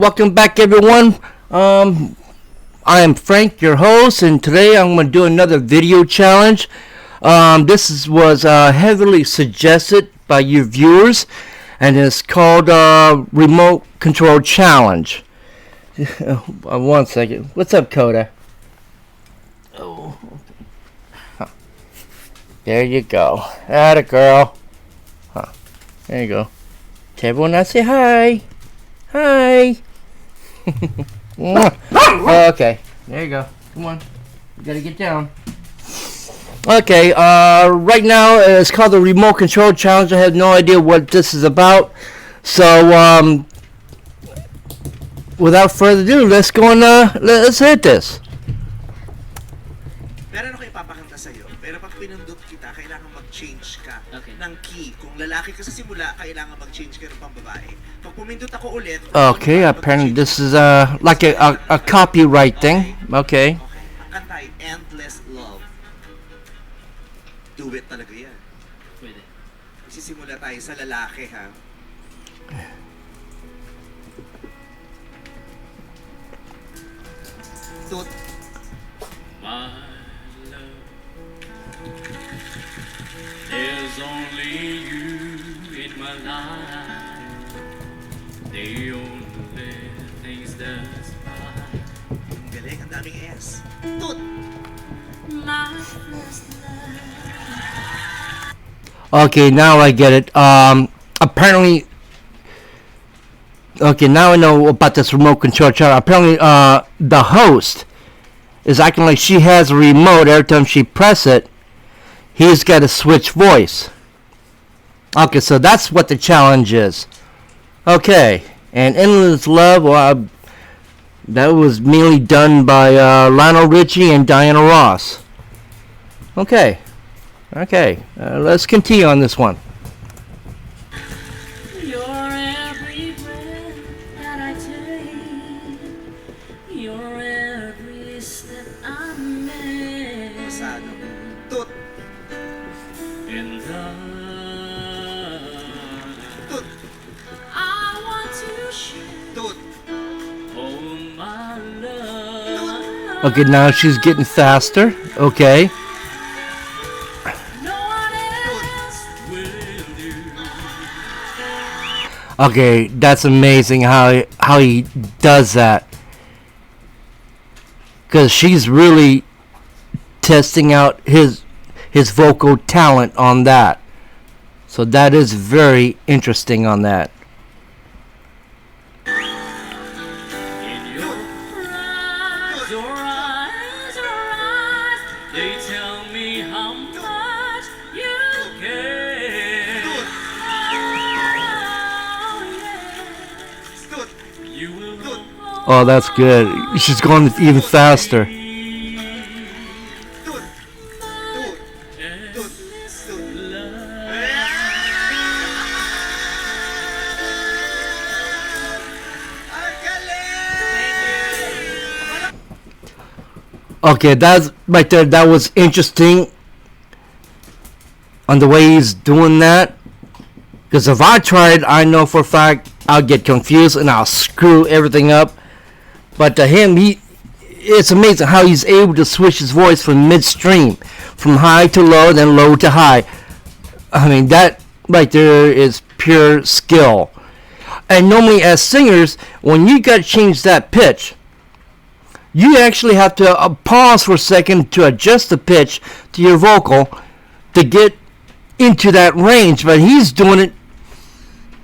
Welcome back, everyone. I am Frank, your host, and today I'm going to do another video challenge. Was heavily suggested by you viewers, and it's called Remote Control Challenge. One second. What's up, Coda? Oh, there you go. Atta girl. There you go. To everyone, I say hi. Hi. Okay, there you go. Come on, you gotta get down. Okay, right now it's called the Remote Control Challenge. I have no idea what this is about, so without further ado, let's go and let's hit this. Meron ako ipapakanta sa'yo, pero pag pinundot kita, kailangan mag-change ka ng key. Kung lalaki ka sa simula, kailangan mag-change ka ng pambabae. Pag pumindot ako ulit... Okay, apparently this is like a copyright thing. Okay. Ang kanta ay Endless Love. Do it talaga yan. Pwede. Isisimula tayo sa lalaki, ha? Tut. My love, there's only you in my life. The only things that's right. Ang galing, ang daming S. Tut. My first love. Okay, now I get it. Apparently, okay, now I know about this remote control channel. Apparently, the host is acting like she has a remote. Every time she press it, he's got to switch voice. Okay, so that's what the challenge is. Okay, and Endless Love, that was mainly done by Lionel Richie and Diana Ross. Okay, let's continue on this one. Your every breath that I take, your every step I make, Masado. Tut. in love. Tut. I want to share Tut. all my love. Okay, now she's getting faster. Okay. No one else will do. Okay, that's amazing how he does that. Cause she's really testing out his vocal talent on that. So that is very interesting on that. In your eyes, they tell me how much you care. Oh, yes, Tut. you will Oh, that's good. She's going even faster. Tut. Tut. Tut. Tut. Ang galing! Okay, that's right there. That was interesting on the way he's doing that. Because if I tried, I know for a fact I'll get confused and I'll screw everything up. But to him, it's amazing how he's able to switch his voice from midstream, from high to low, then low to high. I mean, that right there is pure skill. And normally as singers, when you got to change that pitch, you actually have to pause for a second to adjust the pitch to your vocal to get into that range. But he's doing it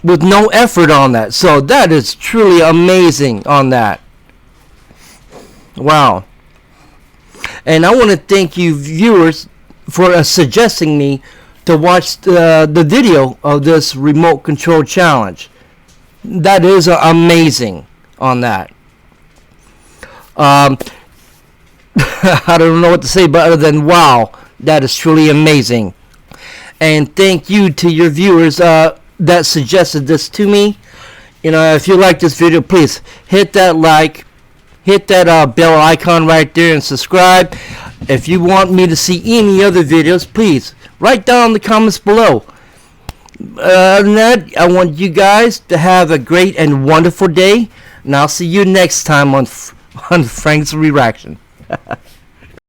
with no effort on that. So that is truly amazing on that. Wow. And I want to thank you viewers for suggesting me to watch the video of this remote control challenge. That is amazing on that. I don't know what to say, but other than wow, that is truly amazing. And thank you to your viewers that suggested this to me. You know, if you like this video, please hit that like, hit that bell icon right there, and subscribe. If you want me to see any other videos, please write down in the comments below. Other than that, I want you guys to have a great and wonderful day. And I'll see you next time on on Frank's Reaction.